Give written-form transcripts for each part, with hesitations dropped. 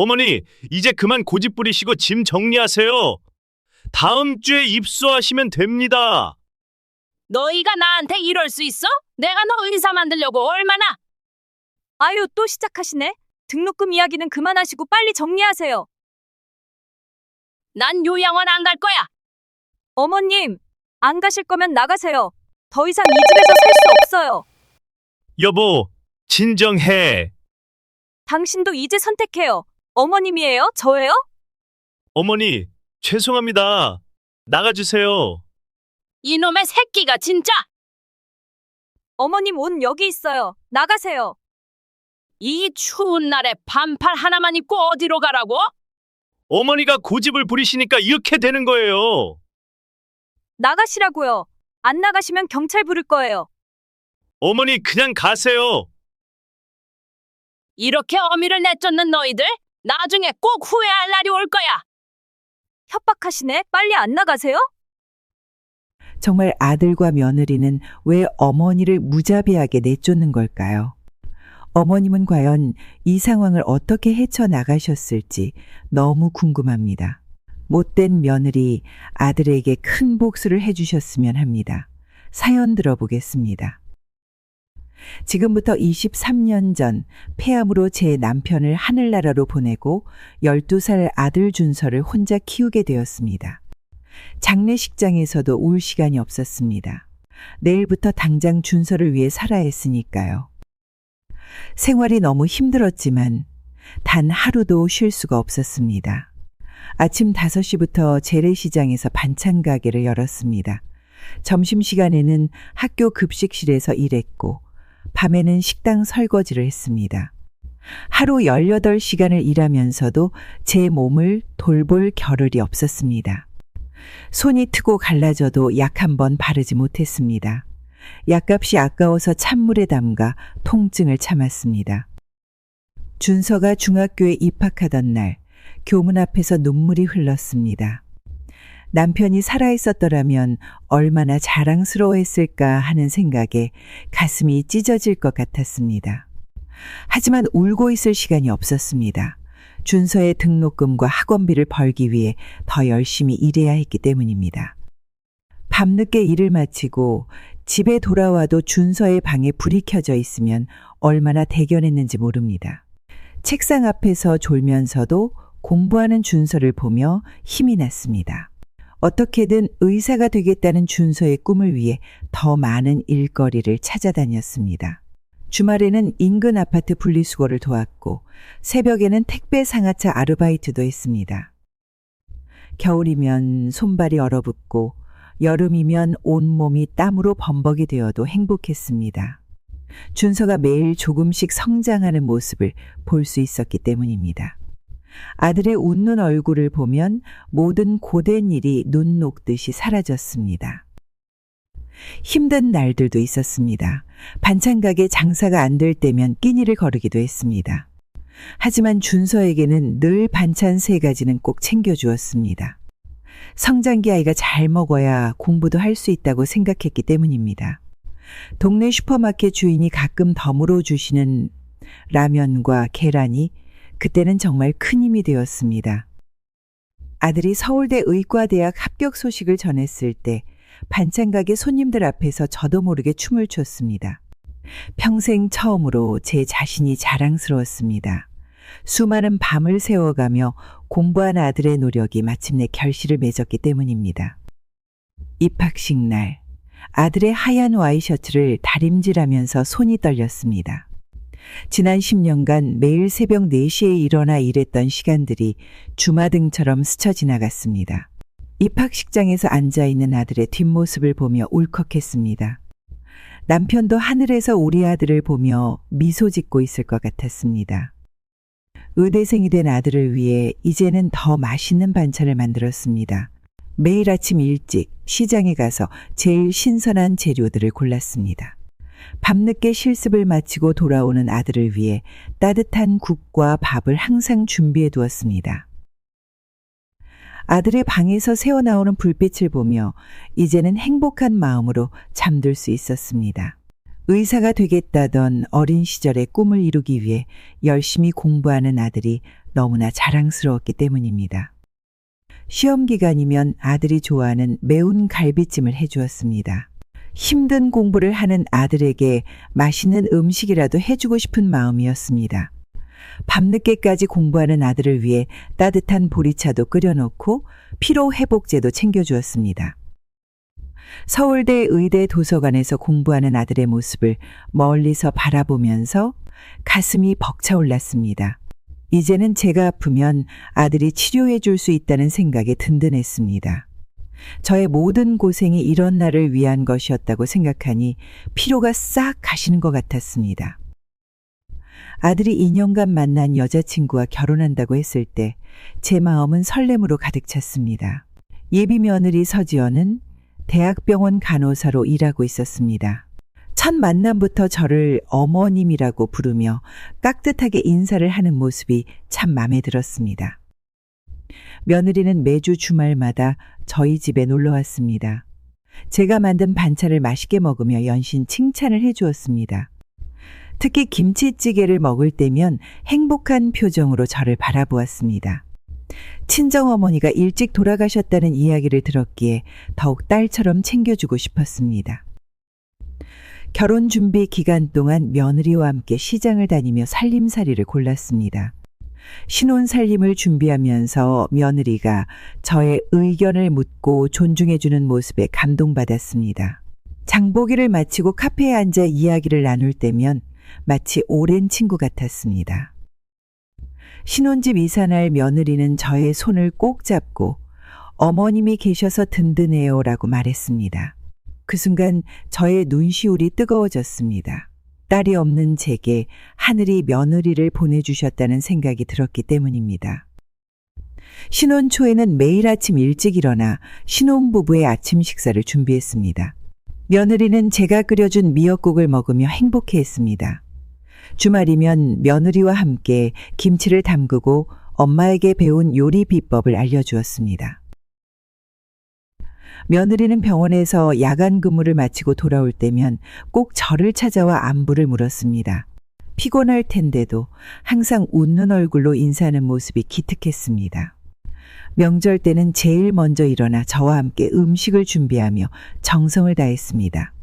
어머니, 이제 그만 고집 부리시고 짐 정리하세요. 다음 주에 입소하시면 됩니다. 너희가 나한테 이럴 수 있어? 내가 너 의사 만들려고 얼마나? 아유, 또 시작하시네. 등록금 이야기는 그만하시고 빨리 정리하세요. 난 요양원 안 갈 거야. 어머님, 안 가실 거면 나가세요. 더 이상 이 집에서 살 수 없어요. 여보, 진정해. 당신도 이제 선택해요. 어머님이에요? 저예요? 어머니, 죄송합니다. 나가주세요. 이놈의 새끼가 진짜! 어머님 옷 여기 있어요. 나가세요. 이 추운 날에 반팔 하나만 입고 어디로 가라고? 어머니가 고집을 부리시니까 이렇게 되는 거예요. 나가시라고요. 안 나가시면 경찰 부를 거예요. 어머니, 그냥 가세요. 이렇게 어미를 내쫓는 너희들 나중에 꼭 후회할 날이 올 거야. 협박하시네. 빨리 안 나가세요? 정말 아들과 며느리는 왜 어머니를 무자비하게 내쫓는 걸까요? 어머님은 과연 이 상황을 어떻게 헤쳐나가셨을지 너무 궁금합니다. 못된 며느리 아들에게 큰 복수를 해주셨으면 합니다. 사연 들어보겠습니다. 지금부터 23년 전 폐암으로 제 남편을 하늘나라로 보내고 12살 아들 준서를 혼자 키우게 되었습니다. 장례식장에서도 울 시간이 없었습니다. 내일부터 당장 준서를 위해 살아야 했으니까요. 생활이 너무 힘들었지만 단 하루도 쉴 수가 없었습니다. 아침 5시부터 재래시장에서 반찬 가게를 열었습니다. 점심시간에는 학교 급식실에서 일했고 밤에는 식당 설거지를 했습니다. 하루 18시간을 일하면서도 제 몸을 돌볼 겨를이 없었습니다. 손이 트고 갈라져도 약 한 번 바르지 못했습니다. 약값이 아까워서 찬물에 담가 통증을 참았습니다. 준서가 중학교에 입학하던 날 교문 앞에서 눈물이 흘렀습니다. 남편이 살아있었더라면 얼마나 자랑스러워했을까 하는 생각에 가슴이 찢어질 것 같았습니다. 하지만 울고 있을 시간이 없었습니다. 준서의 등록금과 학원비를 벌기 위해 더 열심히 일해야 했기 때문입니다. 밤늦게 일을 마치고 집에 돌아와도 준서의 방에 불이 켜져 있으면 얼마나 대견했는지 모릅니다. 책상 앞에서 졸면서도 공부하는 준서를 보며 힘이 났습니다. 어떻게든 의사가 되겠다는 준서의 꿈을 위해 더 많은 일거리를 찾아다녔습니다. 주말에는 인근 아파트 분리수거를 도왔고 새벽에는 택배 상하차 아르바이트도 했습니다. 겨울이면 손발이 얼어붙고 여름이면 온몸이 땀으로 범벅이 되어도 행복했습니다. 준서가 매일 조금씩 성장하는 모습을 볼 수 있었기 때문입니다. 아들의 웃는 얼굴을 보면 모든 고된 일이 눈 녹듯이 사라졌습니다. 힘든 날들도 있었습니다. 반찬 가게 장사가 안 될 때면 끼니를 거르기도 했습니다. 하지만 준서에게는 늘 반찬 3가지는 꼭 챙겨주었습니다. 성장기 아이가 잘 먹어야 공부도 할 수 있다고 생각했기 때문입니다. 동네 슈퍼마켓 주인이 가끔 덤으로 주시는 라면과 계란이 그때는 정말 큰 힘이 되었습니다. 아들이 서울대 의과대학 합격 소식을 전했을 때 반찬가게 손님들 앞에서 저도 모르게 춤을 췄습니다. 평생 처음으로 제 자신이 자랑스러웠습니다. 수많은 밤을 새워가며 공부한 아들의 노력이 마침내 결실을 맺었기 때문입니다. 입학식 날, 아들의 하얀 와이셔츠를 다림질하면서 손이 떨렸습니다. 지난 10년간 매일 새벽 4시에 일어나 일했던 시간들이 주마등처럼 스쳐 지나갔습니다. 입학식장에서 앉아있는 아들의 뒷모습을 보며 울컥했습니다. 남편도 하늘에서 우리 아들을 보며 미소 짓고 있을 것 같았습니다. 의대생이 된 아들을 위해 이제는 더 맛있는 반찬을 만들었습니다. 매일 아침 일찍 시장에 가서 제일 신선한 재료들을 골랐습니다. 밤늦게 실습을 마치고 돌아오는 아들을 위해 따뜻한 국과 밥을 항상 준비해 두었습니다. 아들의 방에서 새어나오는 불빛을 보며 이제는 행복한 마음으로 잠들 수 있었습니다. 의사가 되겠다던 어린 시절의 꿈을 이루기 위해 열심히 공부하는 아들이 너무나 자랑스러웠기 때문입니다. 시험 기간이면 아들이 좋아하는 매운 갈비찜을 해주었습니다. 힘든 공부를 하는 아들에게 맛있는 음식이라도 해주고 싶은 마음이었습니다. 밤늦게까지 공부하는 아들을 위해 따뜻한 보리차도 끓여놓고 피로회복제도 챙겨주었습니다. 서울대 의대 도서관에서 공부하는 아들의 모습을 멀리서 바라보면서 가슴이 벅차올랐습니다. 이제는 제가 아프면 아들이 치료해 줄 수 있다는 생각에 든든했습니다. 저의 모든 고생이 이런 날을 위한 것이었다고 생각하니 피로가 싹 가시는 것 같았습니다. 아들이 2년간 만난 여자친구와 결혼한다고 했을 때 제 마음은 설렘으로 가득 찼습니다. 예비 며느리 서지연은 대학병원 간호사로 일하고 있었습니다. 첫 만남부터 저를 어머님이라고 부르며 깍듯하게 인사를 하는 모습이 참 마음에 들었습니다. 며느리는 매주 주말마다 저희 집에 놀러 왔습니다. 제가 만든 반찬을 맛있게 먹으며 연신 칭찬을 해주었습니다. 특히 김치찌개를 먹을 때면 행복한 표정으로 저를 바라보았습니다. 친정어머니가 일찍 돌아가셨다는 이야기를 들었기에 더욱 딸처럼 챙겨주고 싶었습니다. 결혼 준비 기간 동안 며느리와 함께 시장을 다니며 살림살이를 골랐습니다. 신혼 살림을 준비하면서 며느리가 저의 의견을 묻고 존중해주는 모습에 감동받았습니다. 장보기를 마치고 카페에 앉아 이야기를 나눌 때면 마치 오랜 친구 같았습니다. 신혼집 이사날 며느리는 저의 손을 꼭 잡고 어머님이 계셔서 든든해요 라고 말했습니다. 그 순간 저의 눈시울이 뜨거워졌습니다. 딸이 없는 제게 하늘이 며느리를 보내주셨다는 생각이 들었기 때문입니다. 신혼 초에는 매일 아침 일찍 일어나 신혼부부의 아침 식사를 준비했습니다. 며느리는 제가 끓여준 미역국을 먹으며 행복해했습니다. 주말이면 며느리와 함께 김치를 담그고 엄마에게 배운 요리 비법을 알려주었습니다. 며느리는 병원에서 야간 근무를 마치고 돌아올 때면 꼭 저를 찾아와 안부를 물었습니다. 피곤할 텐데도 항상 웃는 얼굴로 인사하는 모습이 기특했습니다. 명절 때는 제일 먼저 일어나 저와 함께 음식을 준비하며 정성을 다했습니다.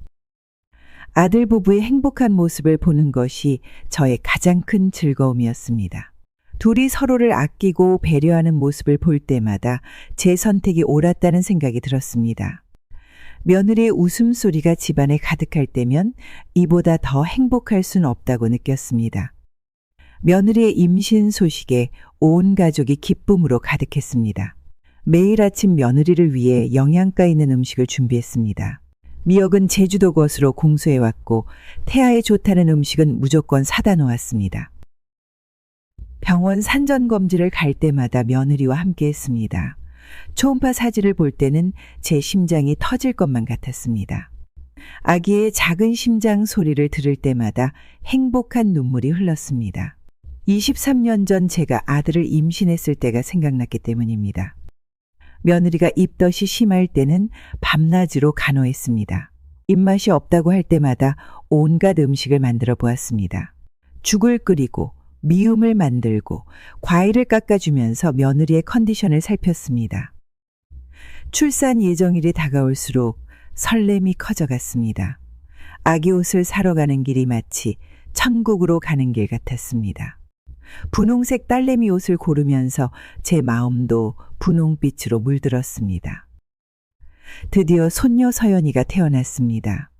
아들 부부의 행복한 모습을 보는 것이 저의 가장 큰 즐거움이었습니다. 둘이 서로를 아끼고 배려하는 모습을 볼 때마다 제 선택이 옳았다는 생각이 들었습니다. 며느리의 웃음소리가 집안에 가득할 때면 이보다 더 행복할 순 없다고 느꼈습니다. 며느리의 임신 소식에 온 가족이 기쁨으로 가득했습니다. 매일 아침 며느리를 위해 영양가 있는 음식을 준비했습니다. 미역은 제주도 것으로 공수해왔고 태아에 좋다는 음식은 무조건 사다 놓았습니다. 병원 산전검진을 갈 때마다 며느리와 함께 했습니다. 초음파 사진을 볼 때는 제 심장이 터질 것만 같았습니다. 아기의 작은 심장 소리를 들을 때마다 행복한 눈물이 흘렀습니다. 23년 전 제가 아들을 임신했을 때가 생각났기 때문입니다. 며느리가 입덧이 심할 때는 밤낮으로 간호했습니다. 입맛이 없다고 할 때마다 온갖 음식을 만들어 보았습니다. 죽을 끓이고 미음을 만들고 과일을 깎아주면서 며느리의 컨디션을 살폈습니다. 출산 예정일이 다가올수록 설렘이 커져갔습니다. 아기 옷을 사러 가는 길이 마치 천국으로 가는 길 같았습니다. 분홍색 딸내미 옷을 고르면서 제 마음도 분홍빛으로 물들었습니다. 드디어 손녀 서연이가 태어났습니다.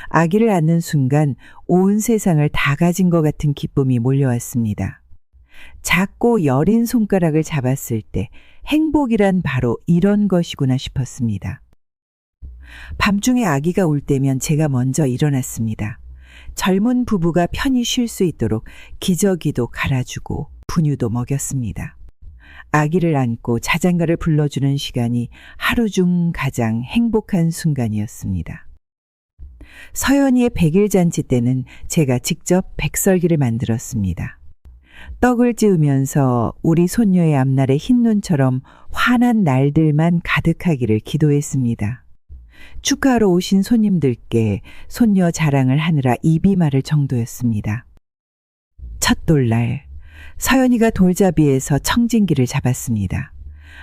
아기를 안는 순간 온 세상을 다 가진 것 같은 기쁨이 몰려왔습니다. 작고 여린 손가락을 잡았을 때 행복이란 바로 이런 것이구나 싶었습니다. 밤중에 아기가 울 때면 제가 먼저 일어났습니다. 젊은 부부가 편히 쉴 수 있도록 기저귀도 갈아주고 분유도 먹였습니다. 아기를 안고 자장가를 불러주는 시간이 하루 중 가장 행복한 순간이었습니다. 서연이의 100일 잔치 때는 제가 직접 백설기를 만들었습니다. 떡을 찌우면서 우리 손녀의 앞날에 흰 눈처럼 환한 날들만 가득하기를 기도했습니다. 축하하러 오신 손님들께 손녀 자랑을 하느라 입이 마를 정도였습니다. 첫 돌날 서연이가 돌잡이에서 청진기를 잡았습니다.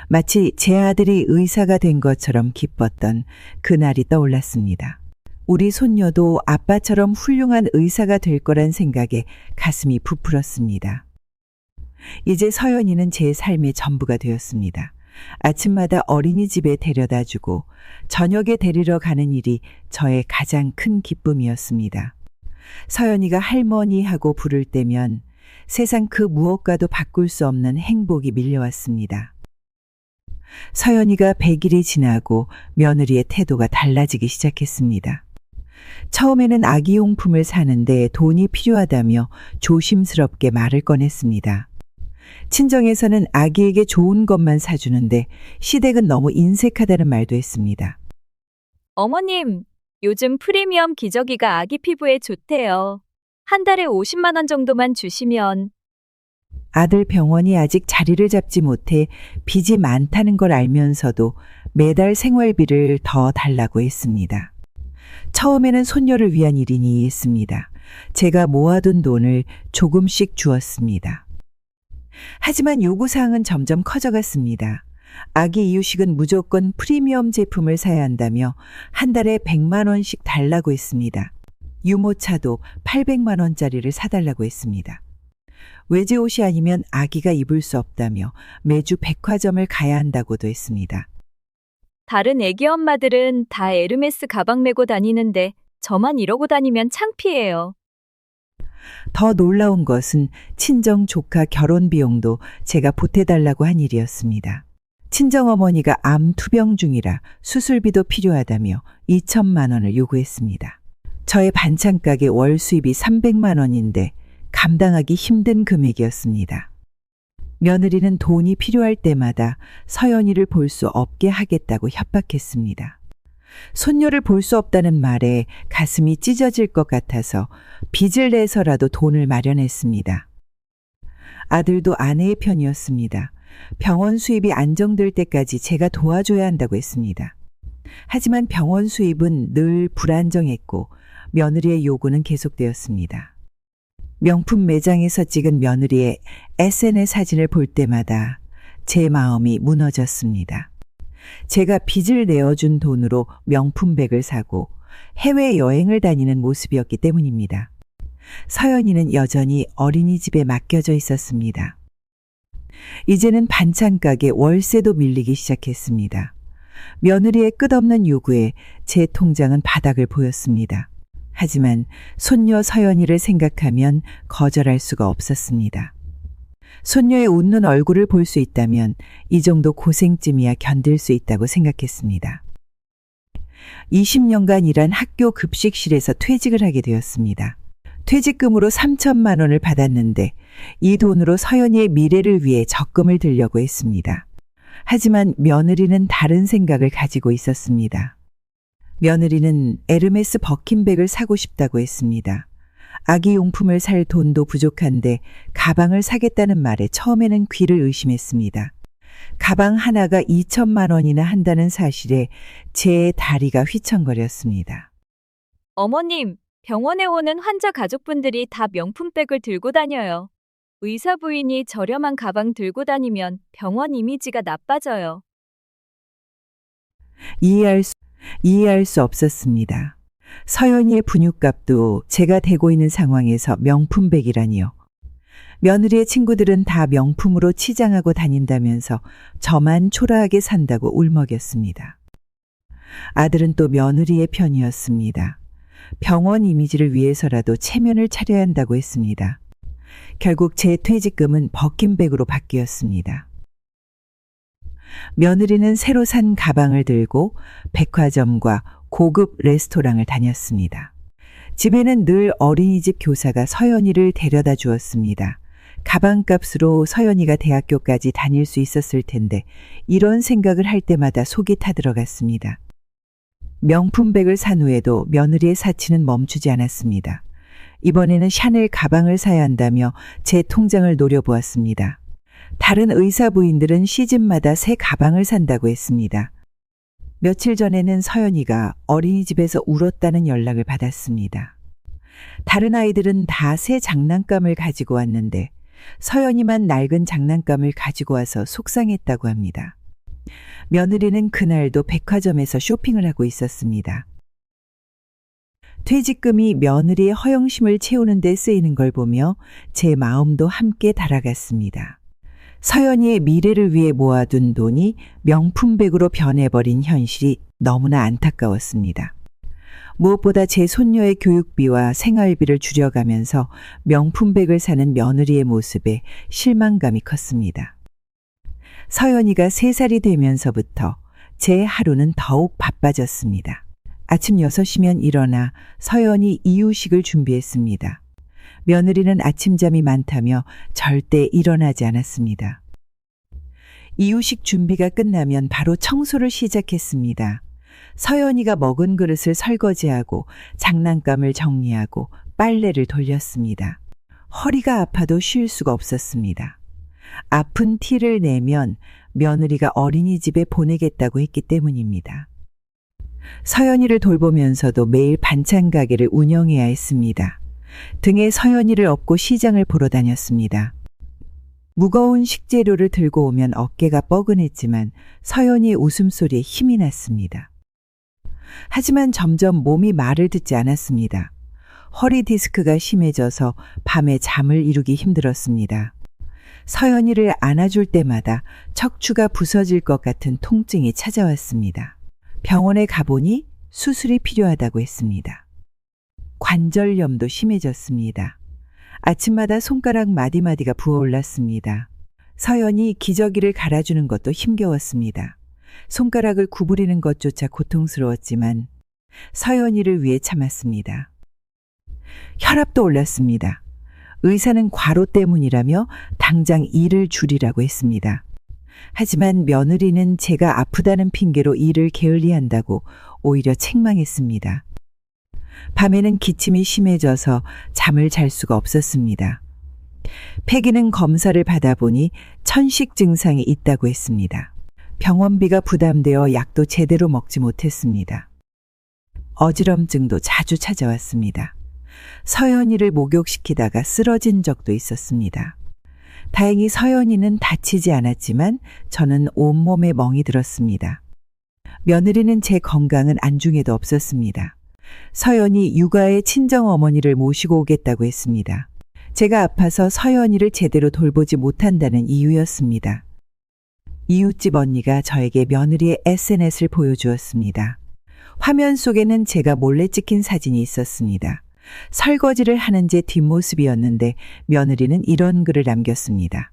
마치 제 아들이 의사가 된 것처럼 기뻤던 그날이 떠올랐습니다. 우리 손녀도 아빠처럼 훌륭한 의사가 될 거란 생각에 가슴이 부풀었습니다. 이제 서연이는 제 삶의 전부가 되었습니다. 아침마다 어린이집에 데려다 주고 저녁에 데리러 가는 일이 저의 가장 큰 기쁨이었습니다. 서연이가 할머니 하고 부를 때면 세상 그 무엇과도 바꿀 수 없는 행복이 밀려왔습니다. 서연이가 100일이 지나고 며느리의 태도가 달라지기 시작했습니다. 처음에는 아기용품을 사는데 돈이 필요하다며 조심스럽게 말을 꺼냈습니다. 친정에서는 아기에게 좋은 것만 사주는데 시댁은 너무 인색하다는 말도 했습니다. 어머님, 요즘 프리미엄 기저귀가 아기 피부에 좋대요. 한 달에 50만 원 정도만 주시면. 아들 병원이 아직 자리를 잡지 못해 빚이 많다는 걸 알면서도 매달 생활비를 더 달라고 했습니다. 처음에는 손녀를 위한 일이니 했습니다. 제가 모아둔 돈을 조금씩 주었습니다. 하지만 요구사항은 점점 커져갔습니다. 아기 이유식은 무조건 프리미엄 제품을 사야 한다며 한 달에 100만 원씩 달라고 했습니다. 유모차도 800만 원짜리를 사달라고 했습니다. 외제옷이 아니면 아기가 입을 수 없다며 매주 백화점을 가야 한다고도 했습니다. 다른 애기 엄마들은 다 에르메스 가방 메고 다니는데 저만 이러고 다니면 창피해요. 더 놀라운 것은 친정 조카 결혼 비용도 제가 보태달라고 한 일이었습니다. 친정어머니가 암 투병 중이라 수술비도 필요하다며 2천만 원을 요구했습니다. 저의 반찬가게 월 수입이 300만 원인데 감당하기 힘든 금액이었습니다. 며느리는 돈이 필요할 때마다 서연이를 볼 수 없게 하겠다고 협박했습니다. 손녀를 볼 수 없다는 말에 가슴이 찢어질 것 같아서 빚을 내서라도 돈을 마련했습니다. 아들도 아내의 편이었습니다. 병원 수입이 안정될 때까지 제가 도와줘야 한다고 했습니다. 하지만 병원 수입은 늘 불안정했고 며느리의 요구는 계속되었습니다. 명품 매장에서 찍은 며느리의 SNS 사진을 볼 때마다 제 마음이 무너졌습니다. 제가 빚을 내어준 돈으로 명품백을 사고 해외여행을 다니는 모습이었기 때문입니다. 서연이는 여전히 어린이집에 맡겨져 있었습니다. 이제는 반찬가게 월세도 밀리기 시작했습니다. 며느리의 끝없는 요구에 제 통장은 바닥을 보였습니다. 하지만 손녀 서연이를 생각하면 거절할 수가 없었습니다. 손녀의 웃는 얼굴을 볼 수 있다면 이 정도 고생쯤이야 견딜 수 있다고 생각했습니다. 20년간 일한 학교 급식실에서 퇴직을 하게 되었습니다. 퇴직금으로 3천만 원을 받았는데 이 돈으로 서연이의 미래를 위해 적금을 들려고 했습니다. 하지만 며느리는 다른 생각을 가지고 있었습니다. 며느리는 에르메스 버킨백을 사고 싶다고 했습니다. 아기 용품을 살 돈도 부족한데 가방을 사겠다는 말에 처음에는 귀를 의심했습니다. 가방 하나가 2천만 원이나 한다는 사실에 제 다리가 휘청거렸습니다. 어머님, 병원에 오는 환자 가족분들이 다 명품백을 들고 다녀요. 의사 부인이 저렴한 가방 들고 다니면 병원 이미지가 나빠져요. 이해할 수 없었습니다. 서연이의 분유값도 제가 대고 있는 상황에서 명품백이라니요. 며느리의 친구들은 다 명품으로 치장하고 다닌다면서 저만 초라하게 산다고 울먹였습니다. 아들은 또 며느리의 편이었습니다. 병원 이미지를 위해서라도 체면을 차려야 한다고 했습니다. 결국 제 퇴직금은 버킨백으로 바뀌었습니다. 며느리는 새로 산 가방을 들고 백화점과 고급 레스토랑을 다녔습니다. 집에는 늘 어린이집 교사가 서연이를 데려다 주었습니다. 가방값으로 서연이가 대학교까지 다닐 수 있었을 텐데 이런 생각을 할 때마다 속이 타들어갔습니다. 명품백을 산 후에도 며느리의 사치는 멈추지 않았습니다. 이번에는 샤넬 가방을 사야 한다며 제 통장을 노려보았습니다. 다른 의사 부인들은 시즌마다 새 가방을 산다고 했습니다. 며칠 전에는 서연이가 어린이집에서 울었다는 연락을 받았습니다. 다른 아이들은 다 새 장난감을 가지고 왔는데 서연이만 낡은 장난감을 가지고 와서 속상했다고 합니다. 며느리는 그날도 백화점에서 쇼핑을 하고 있었습니다. 퇴직금이 며느리의 허영심을 채우는 데 쓰이는 걸 보며 제 마음도 함께 달아갔습니다. 서연이의 미래를 위해 모아둔 돈이 명품백으로 변해버린 현실이 너무나 안타까웠습니다. 무엇보다 제 손녀의 교육비와 생활비를 줄여가면서 명품백을 사는 며느리의 모습에 실망감이 컸습니다. 서연이가 3살이 되면서부터 제 하루는 더욱 바빠졌습니다. 아침 6시면 일어나 서연이 이유식을 준비했습니다. 며느리는 아침잠이 많다며 절대 일어나지 않았습니다. 이유식 준비가 끝나면 바로 청소를 시작했습니다. 서연이가 먹은 그릇을 설거지하고 장난감을 정리하고 빨래를 돌렸습니다. 허리가 아파도 쉴 수가 없었습니다. 아픈 티를 내면 며느리가 어린이집에 보내겠다고 했기 때문입니다. 서연이를 돌보면서도 매일 반찬 가게를 운영해야 했습니다. 등에 서연이를 업고 시장을 보러 다녔습니다. 무거운 식재료를 들고 오면 어깨가 뻐근했지만 서연이의 웃음소리에 힘이 났습니다. 하지만 점점 몸이 말을 듣지 않았습니다. 허리 디스크가 심해져서 밤에 잠을 이루기 힘들었습니다. 서연이를 안아줄 때마다 척추가 부서질 것 같은 통증이 찾아왔습니다. 병원에 가보니 수술이 필요하다고 했습니다. 관절염도 심해졌습니다. 아침마다 손가락 마디마디가 부어올랐습니다. 서연이 기저귀를 갈아주는 것도 힘겨웠습니다. 손가락을 구부리는 것조차 고통스러웠지만 서연이를 위해 참았습니다. 혈압도 올랐습니다. 의사는 과로 때문이라며 당장 일을 줄이라고 했습니다. 하지만 며느리는 제가 아프다는 핑계로 일을 게을리한다고 오히려 책망했습니다. 밤에는 기침이 심해져서 잠을 잘 수가 없었습니다. 패기는 검사를 받아보니 천식 증상이 있다고 했습니다. 병원비가 부담되어 약도 제대로 먹지 못했습니다. 어지럼증도 자주 찾아왔습니다. 서연이를 목욕시키다가 쓰러진 적도 있었습니다. 다행히 서연이는 다치지 않았지만 저는 온몸에 멍이 들었습니다. 며느리는 제 건강은 안중에도 없었습니다. 서연이 육아에 친정어머니를 모시고 오겠다고 했습니다. 제가 아파서 서연이를 제대로 돌보지 못한다는 이유였습니다. 이웃집 언니가 저에게 며느리의 SNS를 보여주었습니다. 화면 속에는 제가 몰래 찍힌 사진이 있었습니다. 설거지를 하는 제 뒷모습이었는데 며느리는 이런 글을 남겼습니다.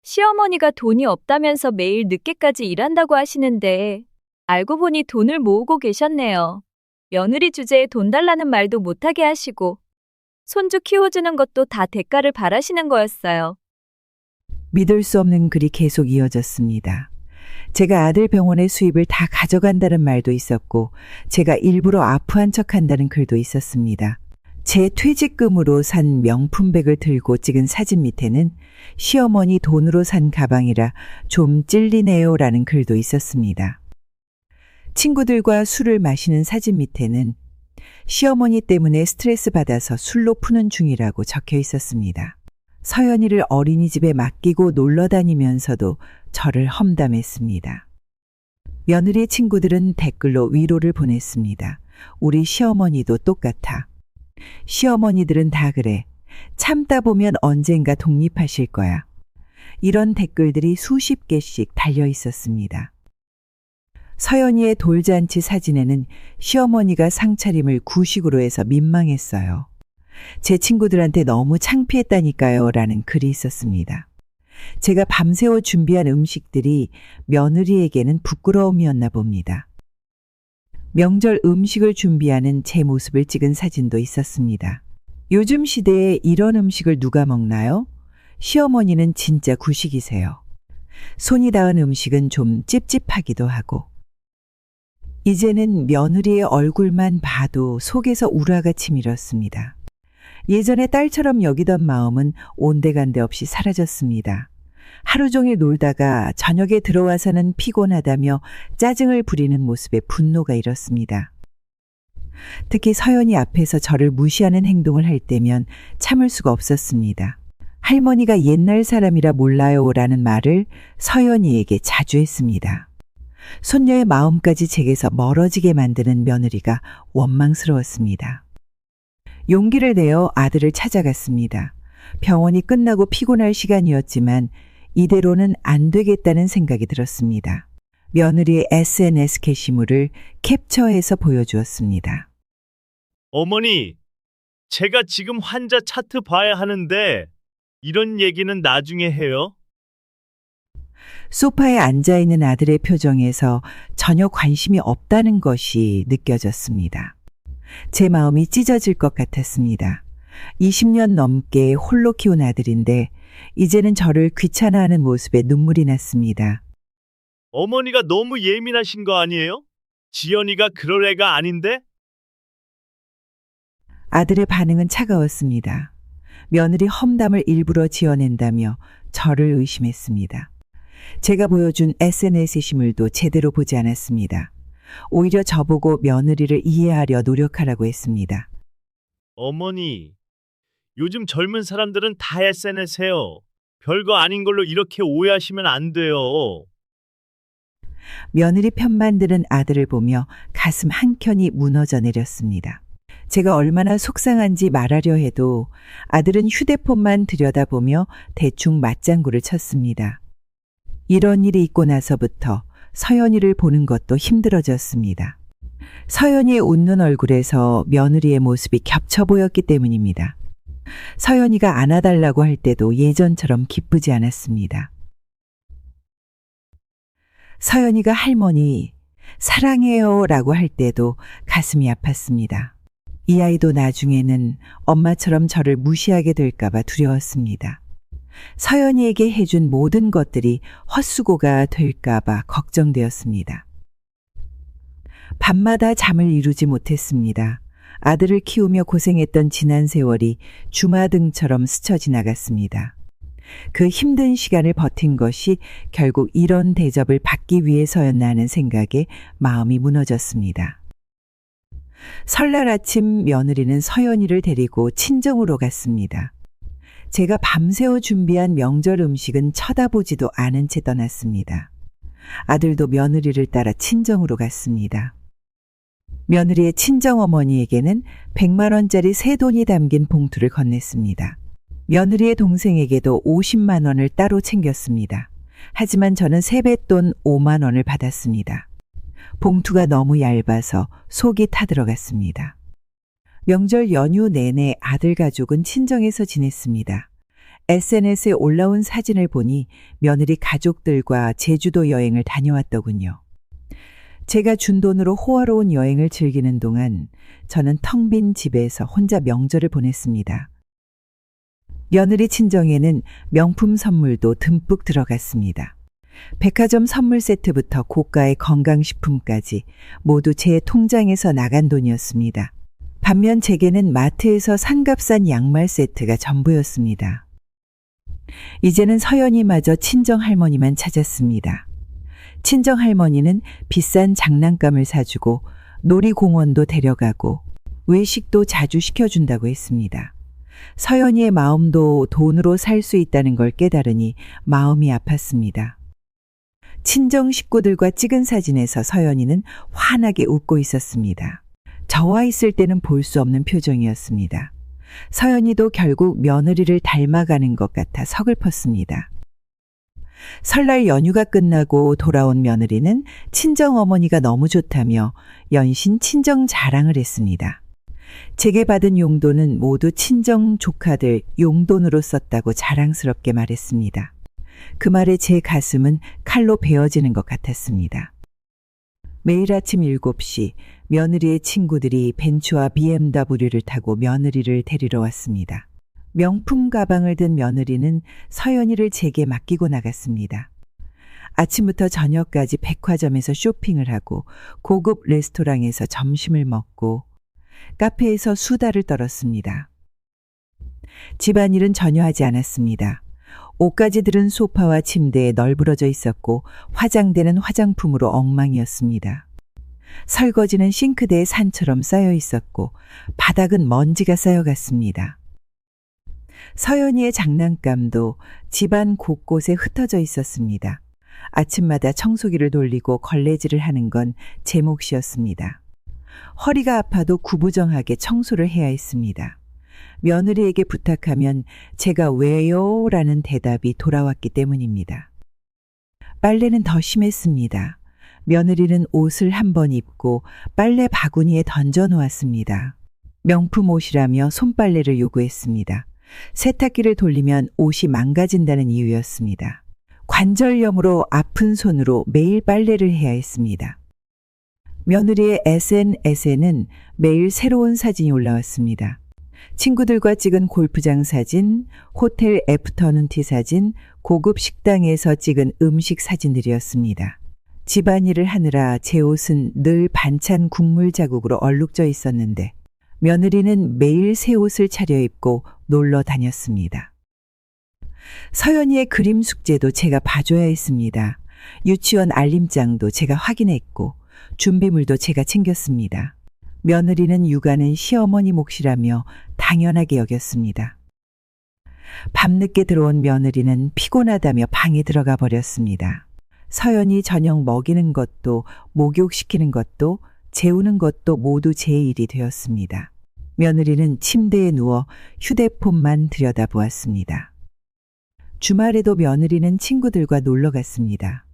시어머니가 돈이 없다면서 매일 늦게까지 일한다고 하시는데 알고 보니 돈을 모으고 계셨네요. 며느리 주제에 돈 달라는 말도 못하게 하시고 손주 키워주는 것도 다 대가를 바라시는 거였어요. 믿을 수 없는 글이 계속 이어졌습니다. 제가 아들 병원의 수입을 다 가져간다는 말도 있었고 제가 일부러 아프한 척한다는 글도 있었습니다. 제 퇴직금으로 산 명품백을 들고 찍은 사진 밑에는 시어머니 돈으로 산 가방이라 좀 찔리네요라는 글도 있었습니다. 친구들과 술을 마시는 사진 밑에는 시어머니 때문에 스트레스 받아서 술로 푸는 중이라고 적혀 있었습니다. 서연이를 어린이집에 맡기고 놀러 다니면서도 저를 험담했습니다. 며느리의 친구들은 댓글로 위로를 보냈습니다. 우리 시어머니도 똑같아. 시어머니들은 다 그래. 참다 보면 언젠가 독립하실 거야. 이런 댓글들이 수십 개씩 달려 있었습니다. 서연이의 돌잔치 사진에는 시어머니가 상차림을 구식으로 해서 민망했어요. 제 친구들한테 너무 창피했다니까요 라는 글이 있었습니다. 제가 밤새워 준비한 음식들이 며느리에게는 부끄러움이었나 봅니다. 명절 음식을 준비하는 제 모습을 찍은 사진도 있었습니다. 요즘 시대에 이런 음식을 누가 먹나요? 시어머니는 진짜 구식이세요. 손이 닿은 음식은 좀 찝찝하기도 하고. 이제는 며느리의 얼굴만 봐도 속에서 우라가 치밀었습니다. 예전에 딸처럼 여기던 마음은 온데간데 없이 사라졌습니다. 하루 종일 놀다가 저녁에 들어와서는 피곤하다며 짜증을 부리는 모습에 분노가 일었습니다. 특히 서연이 앞에서 저를 무시하는 행동을 할 때면 참을 수가 없었습니다. 할머니가 옛날 사람이라 몰라요라는 말을 서연이에게 자주 했습니다. 손녀의 마음까지 제게서 멀어지게 만드는 며느리가 원망스러웠습니다. 용기를 내어 아들을 찾아갔습니다. 병원이 끝나고 피곤할 시간이었지만 이대로는 안 되겠다는 생각이 들었습니다. 며느리의 SNS 게시물을 캡처해서 보여주었습니다. 어머니, 제가 지금 환자 차트 봐야 하는데 이런 얘기는 나중에 해요. 소파에 앉아있는 아들의 표정에서 전혀 관심이 없다는 것이 느껴졌습니다. 제 마음이 찢어질 것 같았습니다. 20년 넘게 홀로 키운 아들인데 이제는 저를 귀찮아하는 모습에 눈물이 났습니다. 어머니가 너무 예민하신 거 아니에요? 지연이가 그럴 애가 아닌데? 아들의 반응은 차가웠습니다. 며느리 험담을 일부러 지어낸다며 저를 의심했습니다. 제가 보여준 SNS 시물도 제대로 보지 않았습니다. 오히려 저보고 며느리를 이해하려 노력하라고 했습니다. 어머니, 요즘 젊은 사람들은 다 SNS 해요. 별거 아닌 걸로 이렇게 오해하시면 안 돼요. 며느리 편만 드는 아들을 보며 가슴 한켠이 무너져 내렸습니다. 제가 얼마나 속상한지 말하려 해도 아들은 휴대폰만 들여다보며 대충 맞장구를 쳤습니다. 이런 일이 있고 나서부터 서연이를 보는 것도 힘들어졌습니다. 서연이의 웃는 얼굴에서 며느리의 모습이 겹쳐 보였기 때문입니다. 서연이가 안아달라고 할 때도 예전처럼 기쁘지 않았습니다. 서연이가 할머니, 사랑해요 라고 할 때도 가슴이 아팠습니다. 이 아이도 나중에는 엄마처럼 저를 무시하게 될까봐 두려웠습니다. 서연이에게 해준 모든 것들이 헛수고가 될까봐 걱정되었습니다. 밤마다 잠을 이루지 못했습니다. 아들을 키우며 고생했던 지난 세월이 주마등처럼 스쳐 지나갔습니다. 그 힘든 시간을 버틴 것이 결국 이런 대접을 받기 위해서였나 하는 생각에 마음이 무너졌습니다. 설날 아침 며느리는 서연이를 데리고 친정으로 갔습니다. 제가 밤새워 준비한 명절 음식은 쳐다보지도 않은 채 떠났습니다. 아들도 며느리를 따라 친정으로 갔습니다. 며느리의 친정어머니에게는 100만 원짜리 새돈이 담긴 봉투를 건넸습니다. 며느리의 동생에게도 50만 원을 따로 챙겼습니다. 하지만 저는 세뱃돈 5만 원을 받았습니다. 봉투가 너무 얇아서 속이 타들어갔습니다. 명절 연휴 내내 아들 가족은 친정에서 지냈습니다. SNS에 올라온 사진을 보니 며느리 가족들과 제주도 여행을 다녀왔더군요. 제가 준 돈으로 호화로운 여행을 즐기는 동안 저는 텅 빈 집에서 혼자 명절을 보냈습니다. 며느리 친정에는 명품 선물도 듬뿍 들어갔습니다. 백화점 선물 세트부터 고가의 건강식품까지 모두 제 통장에서 나간 돈이었습니다. 반면 제게는 마트에서 산 값싼 양말 세트가 전부였습니다. 이제는 서연이마저 친정할머니만 찾았습니다. 친정할머니는 비싼 장난감을 사주고 놀이공원도 데려가고 외식도 자주 시켜준다고 했습니다. 서연이의 마음도 돈으로 살 수 있다는 걸 깨달으니 마음이 아팠습니다. 친정 식구들과 찍은 사진에서 서연이는 환하게 웃고 있었습니다. 저와 있을 때는 볼 수 없는 표정이었습니다. 서연이도 결국 며느리를 닮아가는 것 같아 서글펐습니다. 설날 연휴가 끝나고 돌아온 며느리는 친정어머니가 너무 좋다며 연신 친정 자랑을 했습니다. 제게 받은 용돈은 모두 친정 조카들 용돈으로 썼다고 자랑스럽게 말했습니다. 그 말에 제 가슴은 칼로 베어지는 것 같았습니다. 매일 아침 7시 며느리의 친구들이 벤츠와 BMW를 타고 며느리를 데리러 왔습니다. 명품 가방을 든 며느리는 서연이를 제게 맡기고 나갔습니다. 아침부터 저녁까지 백화점에서 쇼핑을 하고 고급 레스토랑에서 점심을 먹고 카페에서 수다를 떨었습니다. 집안일은 전혀 하지 않았습니다. 옷까지 들은 소파와 침대에 널브러져 있었고 화장대는 화장품으로 엉망이었습니다. 설거지는 싱크대에 산처럼 쌓여 있었고 바닥은 먼지가 쌓여갔습니다. 서연이의 장난감도 집안 곳곳에 흩어져 있었습니다. 아침마다 청소기를 돌리고 걸레질을 하는 건 제 몫이었습니다. 허리가 아파도 구부정하게 청소를 해야 했습니다. 며느리에게 부탁하면 제가 왜요? 라는 대답이 돌아왔기 때문입니다. 빨래는 더 심했습니다. 며느리는 옷을 한 번 입고 빨래 바구니에 던져 놓았습니다. 명품 옷이라며 손빨래를 요구했습니다. 세탁기를 돌리면 옷이 망가진다는 이유였습니다. 관절염으로 아픈 손으로 매일 빨래를 해야 했습니다. 며느리의 SNS에는 매일 새로운 사진이 올라왔습니다. 친구들과 찍은 골프장 사진, 호텔 애프터눈티 사진, 고급 식당에서 찍은 음식 사진들이었습니다. 집안일을 하느라 제 옷은 늘 반찬 국물 자국으로 얼룩져 있었는데 며느리는 매일 새 옷을 차려입고 놀러 다녔습니다. 서연이의 그림 숙제도 제가 봐줘야 했습니다. 유치원 알림장도 제가 확인했고 준비물도 제가 챙겼습니다. 며느리는 육아는 시어머니 몫이라며 당연하게 여겼습니다. 밤늦게 들어온 며느리는 피곤하다며 방에 들어가 버렸습니다. 서연이 저녁 먹이는 것도 목욕시키는 것도 재우는 것도 모두 제 일이 되었습니다. 며느리는 침대에 누워 휴대폰만 들여다보았습니다. 주말에도 며느리는 친구들과 놀러 갔습니다.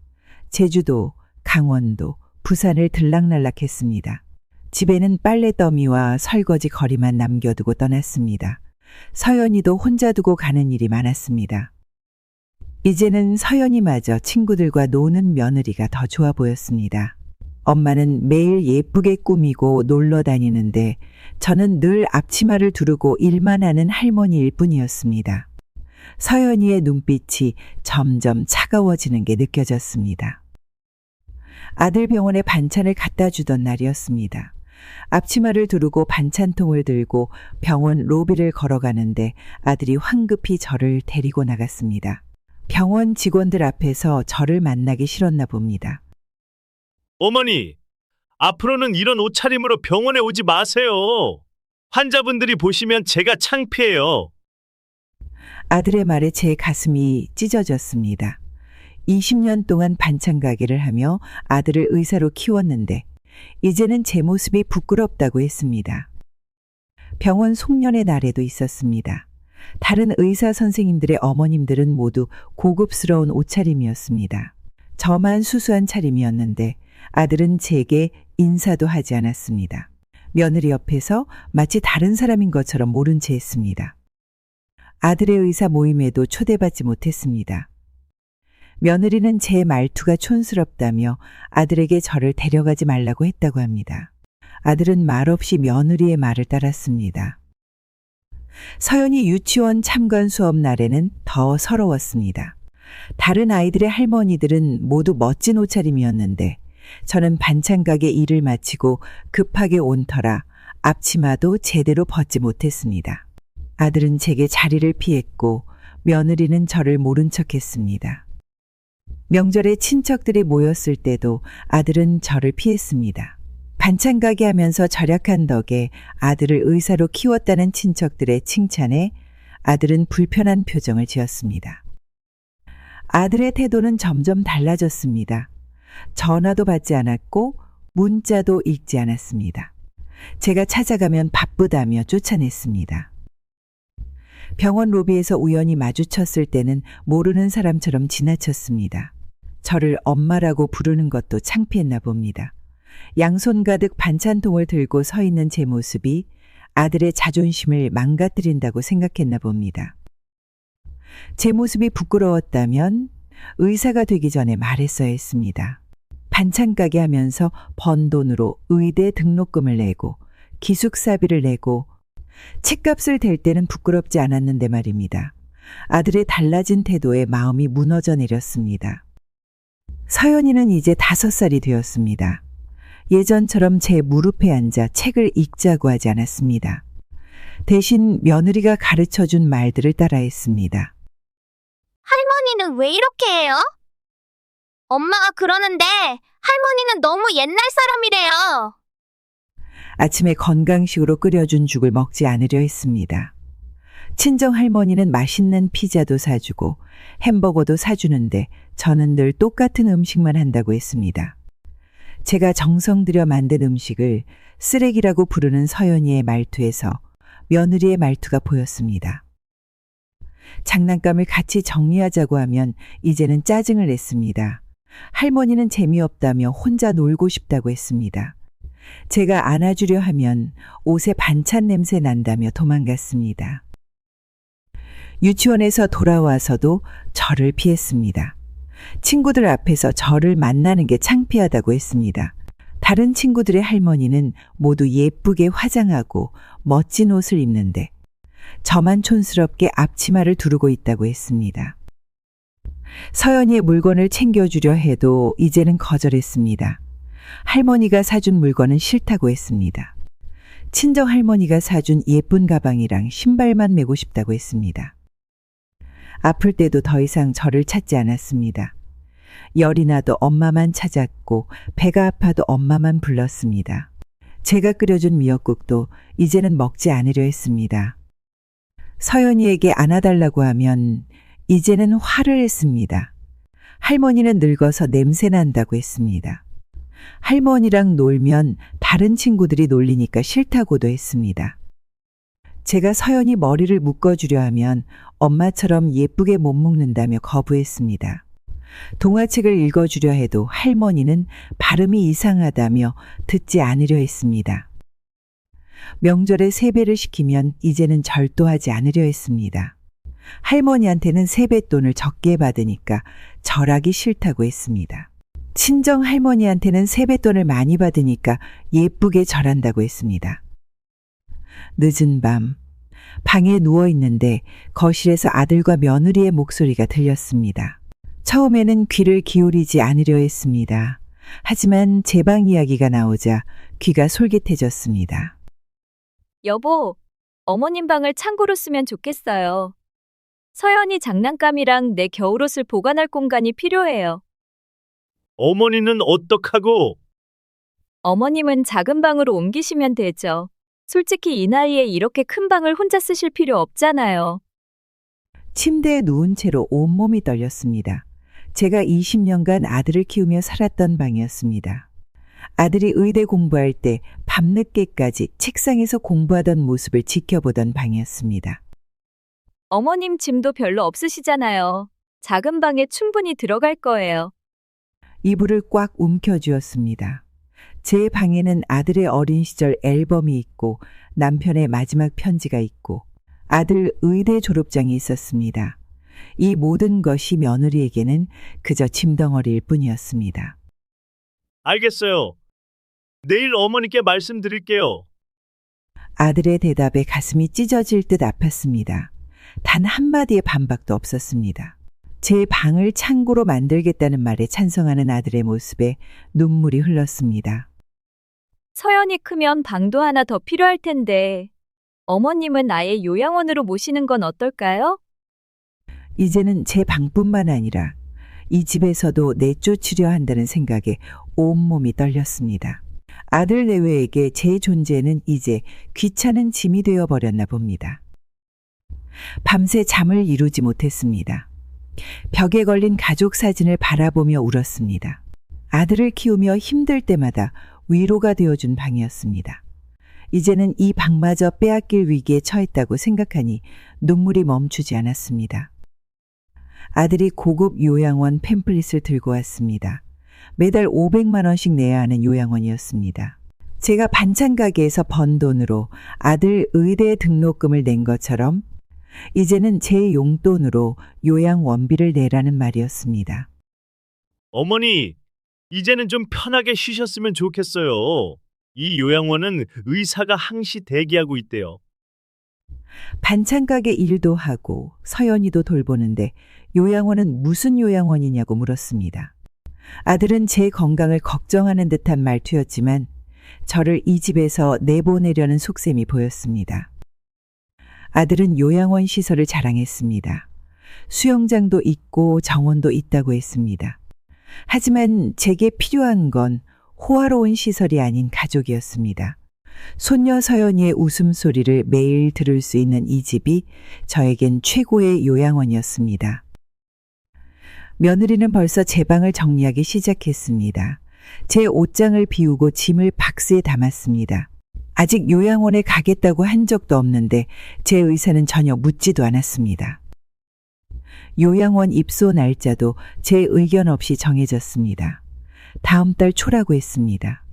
제주도, 강원도, 부산을 들락날락했습니다. 집에는 빨래 더미와 설거지 거리만 남겨두고 떠났습니다. 서연이도 혼자 두고 가는 일이 많았습니다. 이제는 서연이마저 친구들과 노는 며느리가 더 좋아 보였습니다. 엄마는 매일 예쁘게 꾸미고 놀러 다니는데 저는 늘 앞치마를 두르고 일만 하는 할머니일 뿐이었습니다. 서연이의 눈빛이 점점 차가워지는 게 느껴졌습니다. 아들 병원에 반찬을 갖다 주던 날이었습니다. 앞치마를 두르고 반찬통을 들고 병원 로비를 걸어가는데 아들이 황급히 저를 데리고 나갔습니다. 병원 직원들 앞에서 저를 만나기 싫었나 봅니다. 어머니, 앞으로는 이런 옷차림으로 병원에 오지 마세요. 환자분들이 보시면 제가 창피해요. 아들의 말에 제 가슴이 찢어졌습니다. 20년 동안 반찬 가게를 하며 아들을 의사로 키웠는데 이제는 제 모습이 부끄럽다고 했습니다. 병원 송년회 날에도 있었습니다. 다른 의사 선생님들의 어머님들은 모두 고급스러운 옷차림이었습니다. 저만 수수한 차림이었는데 아들은 제게 인사도 하지 않았습니다. 며느리 옆에서 마치 다른 사람인 것처럼 모른 채 했습니다. 아들의 의사 모임에도 초대받지 못했습니다. 며느리는 제 말투가 촌스럽다며 아들에게 저를 데려가지 말라고 했다고 합니다. 아들은 말없이 며느리의 말을 따랐습니다. 서연이 유치원 참관 수업 날에는 더 서러웠습니다. 다른 아이들의 할머니들은 모두 멋진 옷차림이었는데 저는 반찬 가게 일을 마치고 급하게 온 터라 앞치마도 제대로 벗지 못했습니다. 아들은 제게 자리를 피했고 며느리는 저를 모른 척했습니다. 명절에 친척들이 모였을 때도 아들은 저를 피했습니다. 반찬 가게 하면서 절약한 덕에 아들을 의사로 키웠다는 친척들의 칭찬에 아들은 불편한 표정을 지었습니다. 아들의 태도는 점점 달라졌습니다. 전화도 받지 않았고 문자도 읽지 않았습니다. 제가 찾아가면 바쁘다며 쫓아냈습니다. 병원 로비에서 우연히 마주쳤을 때는 모르는 사람처럼 지나쳤습니다. 저를 엄마라고 부르는 것도 창피했나 봅니다. 양손 가득 반찬통을 들고 서 있는 제 모습이 아들의 자존심을 망가뜨린다고 생각했나 봅니다. 제 모습이 부끄러웠다면 의사가 되기 전에 말했어야 했습니다. 반찬 가게 하면서 번 돈으로 의대 등록금을 내고 기숙사비를 내고 책값을 댈 때는 부끄럽지 않았는데 말입니다. 아들의 달라진 태도에 마음이 무너져 내렸습니다. 서연이는 이제 5살이 되었습니다. 예전처럼 제 무릎에 앉아 책을 읽자고 하지 않았습니다. 대신 며느리가 가르쳐준 말들을 따라했습니다. 할머니는 왜 이렇게 해요? 엄마가 그러는데 할머니는 너무 옛날 사람이래요. 아침에 건강식으로 끓여준 죽을 먹지 않으려 했습니다. 친정할머니는 맛있는 피자도 사주고 햄버거도 사주는데 저는 늘 똑같은 음식만 한다고 했습니다. 제가 정성 들여 만든 음식을 쓰레기라고 부르는 서연이의 말투에서 며느리의 말투가 보였습니다. 장난감을 같이 정리하자고 하면 이제는 짜증을 냈습니다. 할머니는 재미없다며 혼자 놀고 싶다고 했습니다. 제가 안아주려 하면 옷에 반찬 냄새 난다며 도망갔습니다. 유치원에서 돌아와서도 저를 피했습니다. 친구들 앞에서 저를 만나는 게 창피하다고 했습니다. 다른 친구들의 할머니는 모두 예쁘게 화장하고 멋진 옷을 입는데 저만 촌스럽게 앞치마를 두르고 있다고 했습니다. 서연이의 물건을 챙겨주려 해도 이제는 거절했습니다. 할머니가 사준 물건은 싫다고 했습니다. 친정할머니가 사준 예쁜 가방이랑 신발만 메고 싶다고 했습니다. 아플 때도 더 이상 저를 찾지 않았습니다. 열이 나도 엄마만 찾았고 배가 아파도 엄마만 불렀습니다. 제가 끓여준 미역국도 이제는 먹지 않으려 했습니다. 서연이에게 안아달라고 하면 이제는 화를 했습니다. 할머니는 늙어서 냄새 난다고 했습니다. 할머니랑 놀면 다른 친구들이 놀리니까 싫다고도 했습니다. 제가 서연이 머리를 묶어주려 하면 엄마처럼 예쁘게 못 묶는다며 거부했습니다. 동화책을 읽어주려 해도 할머니는 발음이 이상하다며 듣지 않으려 했습니다. 명절에 세배를 시키면 이제는 절도하지 않으려 했습니다. 할머니한테는 세뱃돈을 적게 받으니까 절하기 싫다고 했습니다. 친정 할머니한테는 세뱃돈을 많이 받으니까 예쁘게 절한다고 했습니다. 늦은 밤, 방에 누워 있는데 거실에서 아들과 며느리의 목소리가 들렸습니다. 처음에는 귀를 기울이지 않으려 했습니다. 하지만 제 방 이야기가 나오자 귀가 솔깃해졌습니다. 여보, 어머님 방을 창고로 쓰면 좋겠어요. 서연이 장난감이랑 내 겨울옷을 보관할 공간이 필요해요. 어머니는 어떡하고? 어머님은 작은 방으로 옮기시면 되죠. 솔직히 이 나이에 이렇게 큰 방을 혼자 쓰실 필요 없잖아요. 침대에 누운 채로 온몸이 떨렸습니다. 제가 20년간 아들을 키우며 살았던 방이었습니다. 아들이 의대 공부할 때 밤늦게까지 책상에서 공부하던 모습을 지켜보던 방이었습니다. 어머님 짐도 별로 없으시잖아요. 작은 방에 충분히 들어갈 거예요. 이불을 꽉 움켜쥐었습니다. 제 방에는 아들의 어린 시절 앨범이 있고 남편의 마지막 편지가 있고 아들 의대 졸업장이 있었습니다. 이 모든 것이 며느리에게는 그저 짐덩어리일 뿐이었습니다. 알겠어요. 내일 어머니께 말씀드릴게요. 아들의 대답에 가슴이 찢어질 듯 아팠습니다. 단 한마디의 반박도 없었습니다. 제 방을 창고로 만들겠다는 말에 찬성하는 아들의 모습에 눈물이 흘렀습니다. 서연이 크면 방도 하나 더 필요할 텐데 어머님은 아예 요양원으로 모시는 건 어떨까요? 이제는 제 방뿐만 아니라 이 집에서도 내쫓으려 한다는 생각에 온몸이 떨렸습니다. 아들 내외에게 제 존재는 이제 귀찮은 짐이 되어버렸나 봅니다. 밤새 잠을 이루지 못했습니다. 벽에 걸린 가족 사진을 바라보며 울었습니다. 아들을 키우며 힘들 때마다 위로가 되어준 방이었습니다. 이제는 이 방마저 빼앗길 위기에 처했다고 생각하니 눈물이 멈추지 않았습니다. 아들이 고급 요양원 팸플릿을 들고 왔습니다. 매달 500만 원씩 내야 하는 요양원이었습니다. 제가 반찬 가게에서 번 돈으로 아들 의대 등록금을 낸 것처럼 이제는 제 용돈으로 요양원비를 내라는 말이었습니다. 어머니, 이제는 좀 편하게 쉬셨으면 좋겠어요. 이 요양원은 의사가 항시 대기하고 있대요. 반찬 가게 일도 하고 서연이도 돌보는데 요양원은 무슨 요양원이냐고 물었습니다. 아들은 제 건강을 걱정하는 듯한 말투였지만 저를 이 집에서 내보내려는 속셈이 보였습니다. 아들은 요양원 시설을 자랑했습니다. 수영장도 있고 정원도 있다고 했습니다. 하지만 제게 필요한 건 호화로운 시설이 아닌 가족이었습니다. 손녀 서연이의 웃음소리를 매일 들을 수 있는 이 집이 저에겐 최고의 요양원이었습니다. 며느리는 벌써 제 방을 정리하기 시작했습니다. 제 옷장을 비우고 짐을 박스에 담았습니다. 아직 요양원에 가겠다고 한 적도 없는데 제 의사는 전혀 묻지도 않았습니다. 요양원 입소 날짜도 제 의견 없이 정해졌습니다. 다음 달 초라고 했습니다.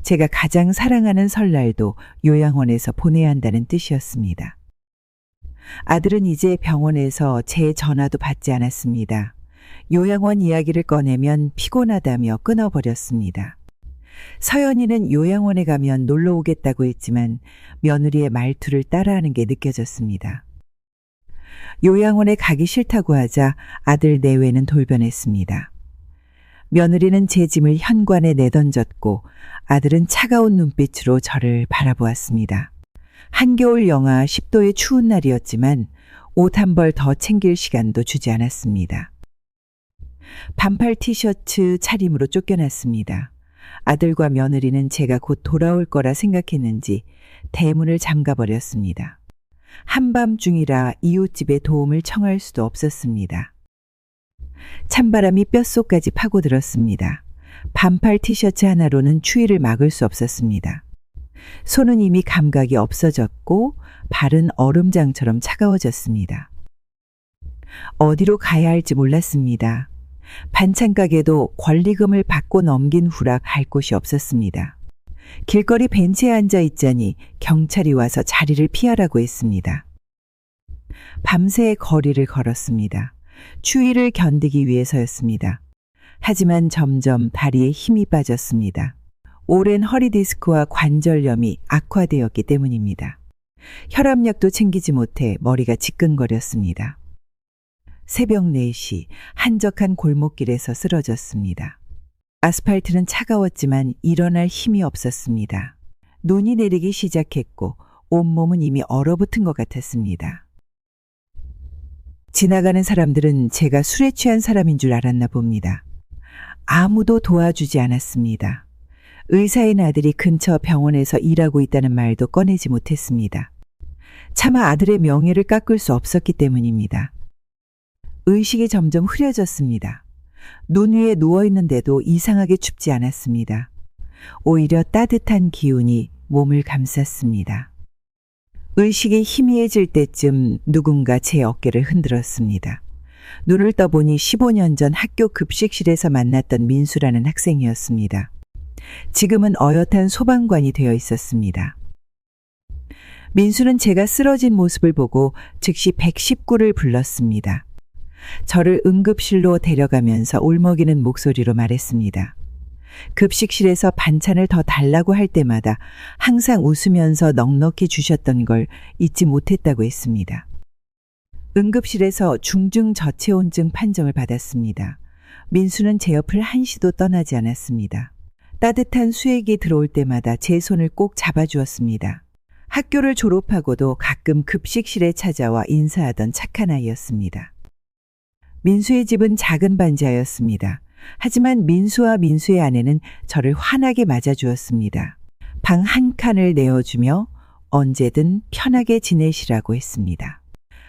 제가 가장 사랑하는 설날도 요양원에서 보내야 한다는 뜻이었습니다. 아들은 이제 병원에서 제 전화도 받지 않았습니다. 요양원 이야기를 꺼내면 피곤하다며 끊어버렸습니다. 서연이는 요양원에 가면 놀러 오겠다고 했지만 며느리의 말투를 따라하는 게 느껴졌습니다. 요양원에 가기 싫다고 하자 아들 내외는 돌변했습니다. 며느리는 제 짐을 현관에 내던졌고 아들은 차가운 눈빛으로 저를 바라보았습니다. 한겨울 영하 10도의 추운 날이었지만 옷 한 벌 더 챙길 시간도 주지 않았습니다. 반팔 티셔츠 차림으로 쫓겨났습니다. 아들과 며느리는 제가 곧 돌아올 거라 생각했는지 대문을 잠가버렸습니다. 한밤중이라 이웃집에 도움을 청할 수도 없었습니다. 찬바람이 뼛속까지 파고들었습니다. 반팔 티셔츠 하나로는 추위를 막을 수 없었습니다. 손은 이미 감각이 없어졌고 발은 얼음장처럼 차가워졌습니다. 어디로 가야 할지 몰랐습니다. 반찬가게도 권리금을 받고 넘긴 후라 갈 곳이 없었습니다. 길거리 벤치에 앉아 있자니 경찰이 와서 자리를 피하라고 했습니다. 밤새 거리를 걸었습니다. 추위를 견디기 위해서였습니다. 하지만 점점 다리에 힘이 빠졌습니다. 오랜 허리 디스크와 관절염이 악화되었기 때문입니다. 혈압약도 챙기지 못해 머리가 지끈거렸습니다. 새벽 4시 한적한 골목길에서 쓰러졌습니다. 아스팔트는 차가웠지만 일어날 힘이 없었습니다. 눈이 내리기 시작했고 온몸은 이미 얼어붙은 것 같았습니다. 지나가는 사람들은 제가 술에 취한 사람인 줄 알았나 봅니다. 아무도 도와주지 않았습니다. 의사인 아들이 근처 병원에서 일하고 있다는 말도 꺼내지 못했습니다. 차마 아들의 명예를 깎을 수 없었기 때문입니다. 의식이 점점 흐려졌습니다. 눈 위에 누워있는데도 이상하게 춥지 않았습니다. 오히려 따뜻한 기운이 몸을 감쌌습니다. 의식이 희미해질 때쯤 누군가 제 어깨를 흔들었습니다. 눈을 떠보니 15년 전 학교 급식실에서 만났던 민수라는 학생이었습니다. 지금은 어엿한 소방관이 되어 있었습니다. 민수는 제가 쓰러진 모습을 보고 즉시 119를 불렀습니다. 저를 응급실로 데려가면서 울먹이는 목소리로 말했습니다. 급식실에서 반찬을 더 달라고 할 때마다 항상 웃으면서 넉넉히 주셨던 걸 잊지 못했다고 했습니다. 응급실에서 중증저체온증 판정을 받았습니다. 민수는 제 옆을 한시도 떠나지 않았습니다. 따뜻한 수액이 들어올 때마다 제 손을 꼭 잡아주었습니다. 학교를 졸업하고도 가끔 급식실에 찾아와 인사하던 착한 아이였습니다. 민수의 집은 작은 반지하였습니다. 하지만 민수와 민수의 아내는 저를 환하게 맞아주었습니다. 방 한 칸을 내어주며 언제든 편하게 지내시라고 했습니다.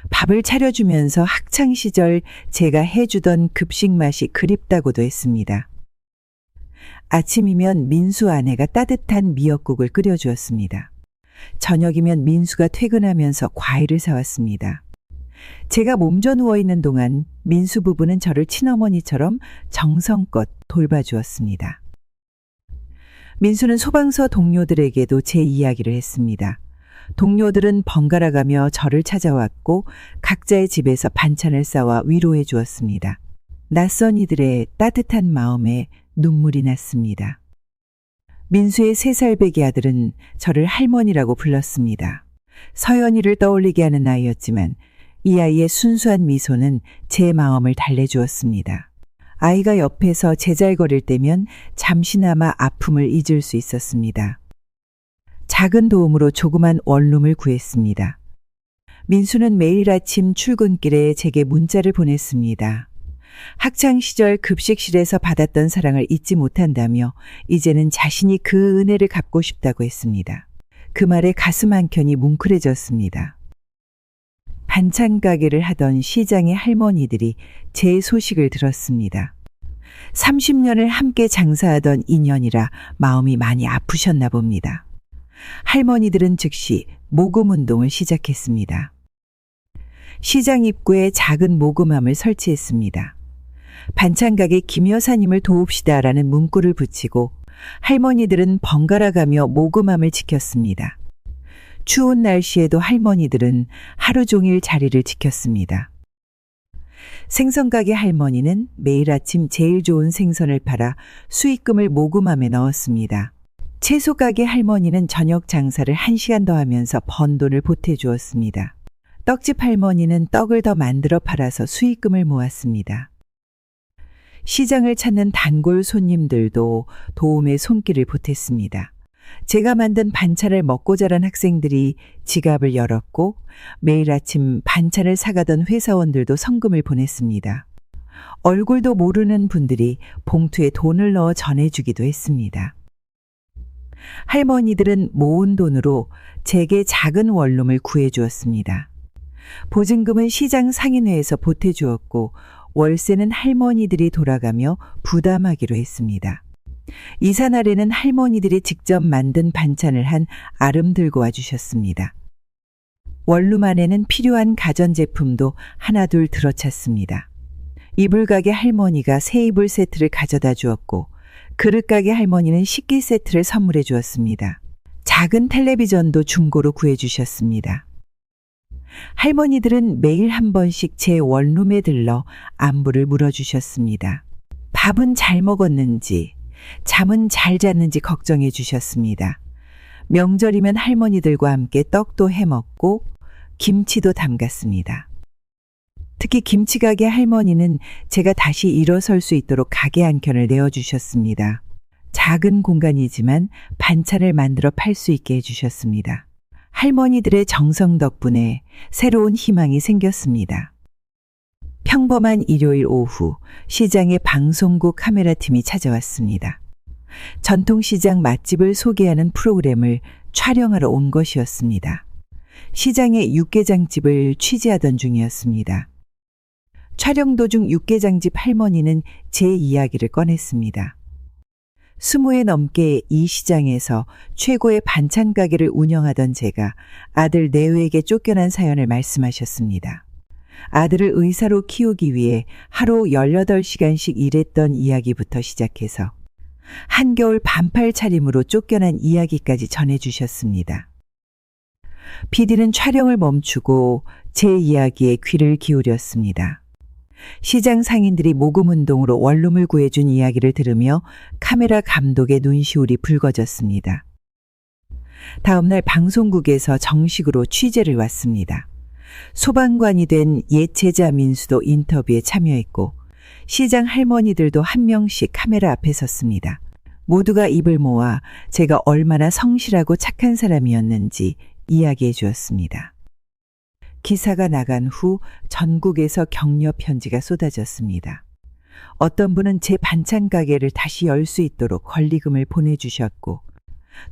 밥을 차려주면서 학창시절 제가 해주던 급식 맛이 그립다고도 했습니다. 아침이면 민수 아내가 따뜻한 미역국을 끓여주었습니다. 저녁이면 민수가 퇴근하면서 과일을 사왔습니다. 제가 몸져 누워있는 동안 민수 부부는 저를 친어머니처럼 정성껏 돌봐주었습니다. 민수는 소방서 동료들에게도 제 이야기를 했습니다. 동료들은 번갈아가며 저를 찾아왔고 각자의 집에서 반찬을 싸와 위로해 주었습니다. 낯선 이들의 따뜻한 마음에 눈물이 났습니다. 민수의 3살배기 아들은 저를 할머니라고 불렀습니다. 서연이를 떠올리게 하는 아이였지만 이 아이의 순수한 미소는 제 마음을 달래주었습니다. 아이가 옆에서 제잘거릴 때면 잠시나마 아픔을 잊을 수 있었습니다. 작은 도움으로 조그만 원룸을 구했습니다. 민수는 매일 아침 출근길에 제게 문자를 보냈습니다. 학창시절 급식실에서 받았던 사랑을 잊지 못한다며 이제는 자신이 그 은혜를 갚고 싶다고 했습니다. 그 말에 가슴 한켠이 뭉클해졌습니다. 반찬 가게를 하던 시장의 할머니들이 제 소식을 들었습니다. 30년을 함께 장사하던 인연이라 마음이 많이 아프셨나 봅니다. 할머니들은 즉시 모금 운동을 시작했습니다. 시장 입구에 작은 모금함을 설치했습니다. 반찬가게 김 여사님을 도웁시다라는 문구를 붙이고 할머니들은 번갈아 가며 모금함을 지켰습니다. 추운 날씨에도 할머니들은 하루 종일 자리를 지켰습니다. 생선가게 할머니는 매일 아침 제일 좋은 생선을 팔아 수익금을 모금함에 넣었습니다. 채소가게 할머니는 저녁 장사를 1시간 더 하면서 번 돈을 보태주었습니다. 떡집 할머니는 떡을 더 만들어 팔아서 수익금을 모았습니다. 시장을 찾는 단골 손님들도 도움의 손길을 보탰습니다. 제가 만든 반찬을 먹고 자란 학생들이 지갑을 열었고 매일 아침 반찬을 사가던 회사원들도 성금을 보냈습니다. 얼굴도 모르는 분들이 봉투에 돈을 넣어 전해주기도 했습니다. 할머니들은 모은 돈으로 제게 작은 원룸을 구해주었습니다. 보증금은 시장 상인회에서 보태주었고 월세는 할머니들이 돌아가며 부담하기로 했습니다. 이사 날에는 할머니들이 직접 만든 반찬을 한 아름 들고 와주셨습니다. 원룸 안에는 필요한 가전제품도 하나둘 들어찼습니다. 이불가게 할머니가 새 이불 세트를 가져다 주었고 그릇가게 할머니는 식기 세트를 선물해 주었습니다. 작은 텔레비전도 중고로 구해주셨습니다. 할머니들은 매일 한 번씩 제 원룸에 들러 안부를 물어주셨습니다. 밥은 잘 먹었는지, 잠은 잘 잤는지 걱정해 주셨습니다. 명절이면 할머니들과 함께 떡도 해먹고 김치도 담갔습니다. 특히 김치가게 할머니는 제가 다시 일어설 수 있도록 가게 한 켠을 내어주셨습니다. 작은 공간이지만 반찬을 만들어 팔 수 있게 해주셨습니다. 할머니들의 정성 덕분에 새로운 희망이 생겼습니다. 평범한 일요일 오후 시장의 방송국 카메라팀이 찾아왔습니다. 전통시장 맛집을 소개하는 프로그램을 촬영하러 온 것이었습니다. 시장의 육개장집을 취재하던 중이었습니다. 촬영 도중 육개장집 할머니는 제 이야기를 꺼냈습니다. 20회 넘게 이 시장에서 최고의 반찬 가게를 운영하던 제가 아들 내외에게 쫓겨난 사연을 말씀하셨습니다. 아들을 의사로 키우기 위해 하루 18시간씩 일했던 이야기부터 시작해서 한겨울 반팔 차림으로 쫓겨난 이야기까지 전해주셨습니다. PD는 촬영을 멈추고 제 이야기에 귀를 기울였습니다. 시장 상인들이 모금운동으로 원룸을 구해준 이야기를 들으며 카메라 감독의 눈시울이 붉어졌습니다. 다음 날 방송국에서 정식으로 취재를 왔습니다. 소방관이 된 예체자 민수도 인터뷰에 참여했고 시장 할머니들도 한 명씩 카메라 앞에 섰습니다. 모두가 입을 모아 제가 얼마나 성실하고 착한 사람이었는지 이야기해 주었습니다. 기사가 나간 후 전국에서 격려 편지가 쏟아졌습니다. 어떤 분은 제 반찬 가게를 다시 열 수 있도록 권리금을 보내주셨고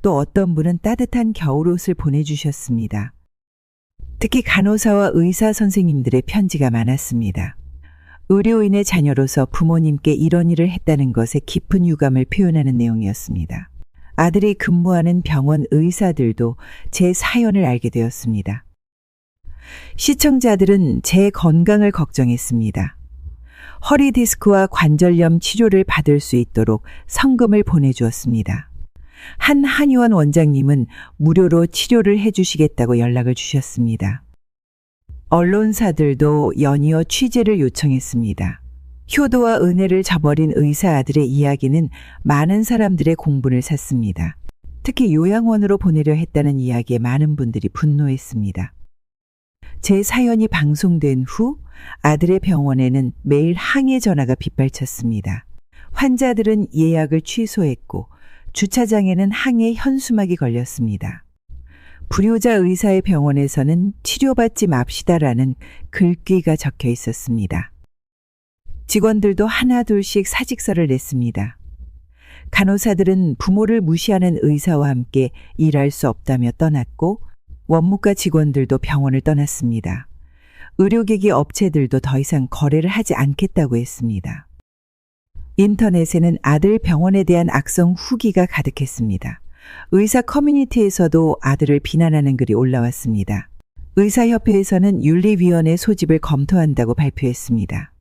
또 어떤 분은 따뜻한 겨울옷을 보내주셨습니다. 특히 간호사와 의사 선생님들의 편지가 많았습니다. 의료인의 자녀로서 부모님께 이런 일을 했다는 것에 깊은 유감을 표현하는 내용이었습니다. 아들이 근무하는 병원 의사들도 제 사연을 알게 되었습니다. 시청자들은 제 건강을 걱정했습니다. 허리 디스크와 관절염 치료를 받을 수 있도록 성금을 보내주었습니다. 한 한의원 원장님은 무료로 치료를 해주시겠다고 연락을 주셨습니다. 언론사들도 연이어 취재를 요청했습니다. 효도와 은혜를 저버린 의사 아들의 이야기는 많은 사람들의 공분을 샀습니다. 특히 요양원으로 보내려 했다는 이야기에 많은 분들이 분노했습니다. 제 사연이 방송된 후 아들의 병원에는 매일 항해 전화가 빗발쳤습니다. 환자들은 예약을 취소했고 주차장에는 항해 현수막이 걸렸습니다. 불효자 의사의 병원에서는 치료받지 맙시다라는 글귀가 적혀 있었습니다. 직원들도 하나둘씩 사직서를 냈습니다. 간호사들은 부모를 무시하는 의사와 함께 일할 수 없다며 떠났고 원무과 직원들도 병원을 떠났습니다. 의료기기 업체들도 더 이상 거래를 하지 않겠다고 했습니다. 인터넷에는 아들 병원에 대한 악성 후기가 가득했습니다. 의사 커뮤니티에서도 아들을 비난하는 글이 올라왔습니다. 의사협회에서는 윤리위원회 소집을 검토한다고 발표했습니다.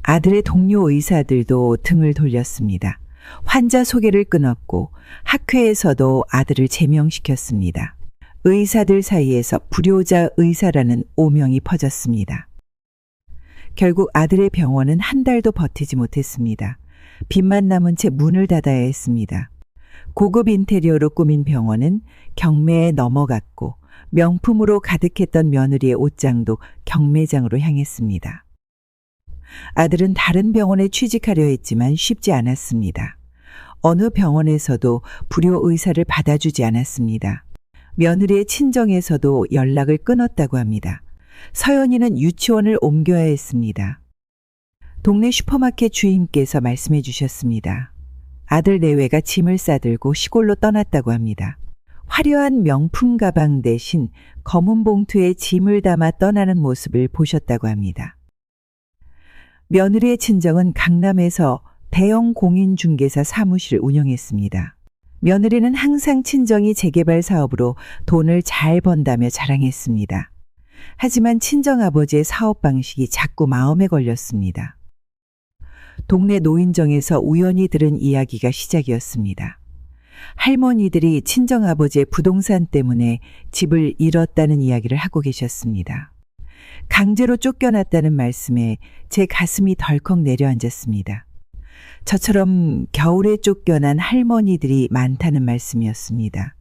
아들의 동료 의사들도 등을 돌렸습니다. 환자 소개를 끊었고 학회에서도 아들을 제명시켰습니다. 의사들 사이에서 불효자 의사라는 오명이 퍼졌습니다. 결국 아들의 병원은 한 달도 버티지 못했습니다. 빚만 남은 채 문을 닫아야 했습니다. 고급 인테리어로 꾸민 병원은 경매에 넘어갔고 명품으로 가득했던 며느리의 옷장도 경매장으로 향했습니다. 아들은 다른 병원에 취직하려 했지만 쉽지 않았습니다. 어느 병원에서도 불효 의사를 받아주지 않았습니다. 며느리의 친정에서도 연락을 끊었다고 합니다. 서연이는 유치원을 옮겨야 했습니다. 동네 슈퍼마켓 주인께서 말씀해 주셨습니다. 아들 내외가 짐을 싸들고 시골로 떠났다고 합니다. 화려한 명품 가방 대신 검은 봉투에 짐을 담아 떠나는 모습을 보셨다고 합니다. 며느리의 친정은 강남에서 대형 공인중개사 사무실을 운영했습니다. 며느리는 항상 친정이 재개발 사업으로 돈을 잘 번다며 자랑했습니다. 하지만 친정아버지의 사업 방식이 자꾸 마음에 걸렸습니다. 동네 노인정에서 우연히 들은 이야기가 시작이었습니다. 할머니들이 친정아버지의 부동산 때문에 집을 잃었다는 이야기를 하고 계셨습니다. 강제로 쫓겨났다는 말씀에 제 가슴이 덜컥 내려앉았습니다. 저처럼 겨울에 쫓겨난 할머니들이 많다는 말씀이었습니다.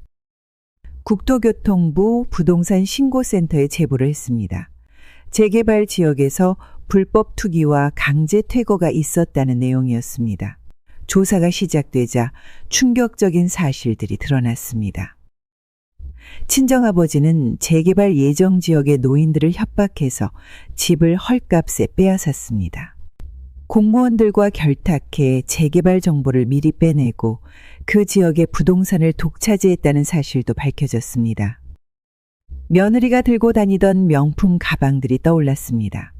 국토교통부 부동산 신고센터에 제보를 했습니다. 재개발 지역에서 불법 투기와 강제 퇴거가 있었다는 내용이었습니다. 조사가 시작되자 충격적인 사실들이 드러났습니다. 친정아버지는 재개발 예정 지역의 노인들을 협박해서 집을 헐값에 빼앗았습니다. 공무원들과 결탁해 재개발 정보를 미리 빼내고 그 지역의 부동산을 독차지했다는 사실도 밝혀졌습니다. 며느리가 들고 다니던 명품 가방들이 떠올랐습니다.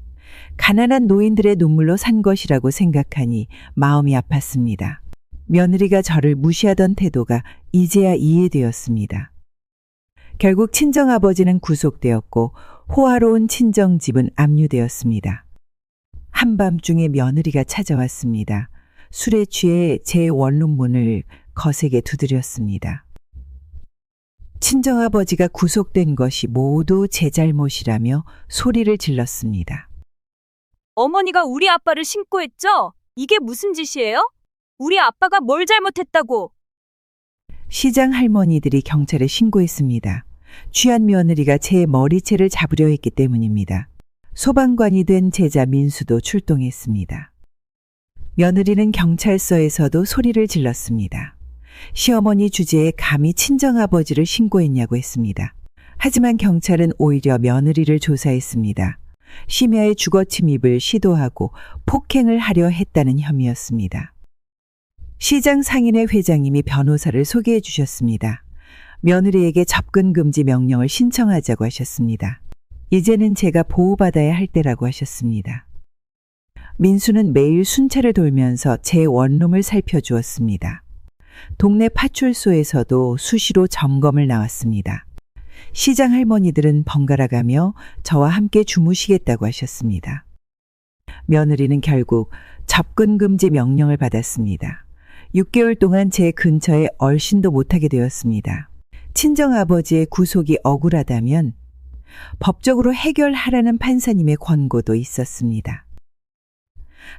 가난한 노인들의 눈물로 산 것이라고 생각하니 마음이 아팠습니다. 며느리가 저를 무시하던 태도가 이제야 이해되었습니다. 결국 친정아버지는 구속되었고 호화로운 친정집은 압류되었습니다. 한밤중에 며느리가 찾아왔습니다. 술에 취해 제 원룸문을 거세게 두드렸습니다. 친정아버지가 구속된 것이 모두 제 잘못이라며 소리를 질렀습니다. 어머니가 우리 아빠를 신고했죠? 이게 무슨 짓이에요? 우리 아빠가 뭘 잘못했다고? 시장 할머니들이 경찰에 신고했습니다. 취한 며느리가 제 머리채를 잡으려 했기 때문입니다. 소방관이 된 제자 민수도 출동했습니다. 며느리는 경찰서에서도 소리를 질렀습니다. 시어머니 주제에 감히 친정아버지를 신고했냐고 했습니다. 하지만 경찰은 오히려 며느리를 조사했습니다. 심야에 주거침입을 시도하고 폭행을 하려 했다는 혐의였습니다. 시장 상인회 회장님이 변호사를 소개해 주셨습니다. 며느리에게 접근 금지 명령을 신청하자고 하셨습니다. 이제는 제가 보호받아야 할 때라고 하셨습니다. 민수는 매일 순찰을 돌면서 제 원룸을 살펴주었습니다. 동네 파출소에서도 수시로 점검을 나왔습니다. 시장 할머니들은 번갈아가며 저와 함께 주무시겠다고 하셨습니다. 며느리는 결국 접근 금지 명령을 받았습니다. 6개월 동안 제 근처에 얼씬도 못하게 되었습니다. 친정아버지의 구속이 억울하다면 법적으로 해결하라는 판사님의 권고도 있었습니다.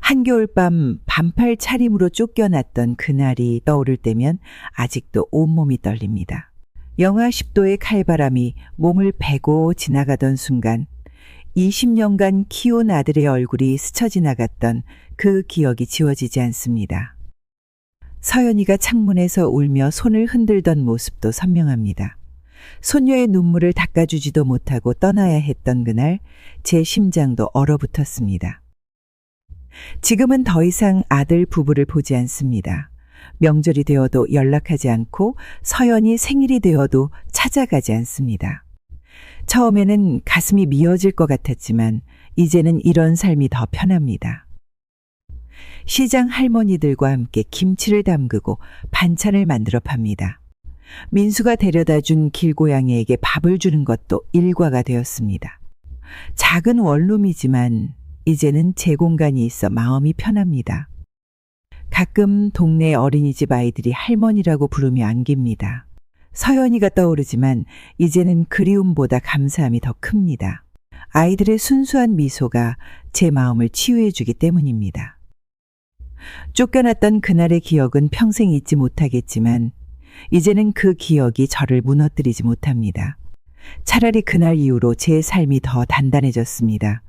한겨울밤 반팔 차림으로 쫓겨났던 그날이 떠오를 때면 아직도 온몸이 떨립니다. 영하 10도의 칼바람이 몸을 베고 지나가던 순간 20년간 키운 아들의 얼굴이 스쳐 지나갔던 그 기억이 지워지지 않습니다. 서연이가 창문에서 울며 손을 흔들던 모습도 선명합니다. 손녀의 눈물을 닦아주지도 못하고 떠나야 했던 그날 제 심장도 얼어붙었습니다. 지금은 더 이상 아들 부부를 보지 않습니다. 명절이 되어도 연락하지 않고 서연이 생일이 되어도 찾아가지 않습니다. 처음에는 가슴이 미어질 것 같았지만 이제는 이런 삶이 더 편합니다. 시장 할머니들과 함께 김치를 담그고 반찬을 만들어 팝니다. 민수가 데려다 준 길고양이에게 밥을 주는 것도 일과가 되었습니다. 작은 원룸이지만 이제는 제 공간이 있어 마음이 편합니다. 가끔 동네 어린이집 아이들이 할머니라고 부르며 안깁니다. 서연이가 떠오르지만 이제는 그리움보다 감사함이 더 큽니다. 아이들의 순수한 미소가 제 마음을 치유해주기 때문입니다. 쫓겨났던 그날의 기억은 평생 잊지 못하겠지만 이제는 그 기억이 저를 무너뜨리지 못합니다. 차라리 그날 이후로 제 삶이 더 단단해졌습니다.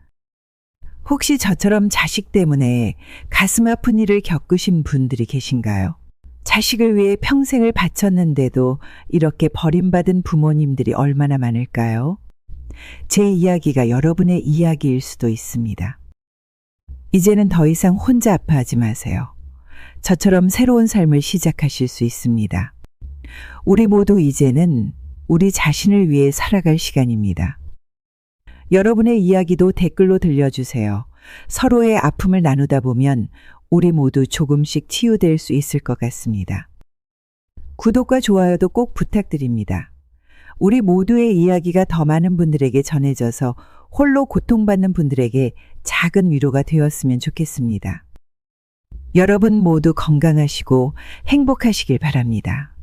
혹시 저처럼 자식 때문에 가슴 아픈 일을 겪으신 분들이 계신가요? 자식을 위해 평생을 바쳤는데도 이렇게 버림받은 부모님들이 얼마나 많을까요? 제 이야기가 여러분의 이야기일 수도 있습니다. 이제는 더 이상 혼자 아파하지 마세요. 저처럼 새로운 삶을 시작하실 수 있습니다. 우리 모두 이제는 우리 자신을 위해 살아갈 시간입니다. 여러분의 이야기도 댓글로 들려주세요. 서로의 아픔을 나누다 보면 우리 모두 조금씩 치유될 수 있을 것 같습니다. 구독과 좋아요도 꼭 부탁드립니다. 우리 모두의 이야기가 더 많은 분들에게 전해져서 홀로 고통받는 분들에게 작은 위로가 되었으면 좋겠습니다. 여러분 모두 건강하시고 행복하시길 바랍니다.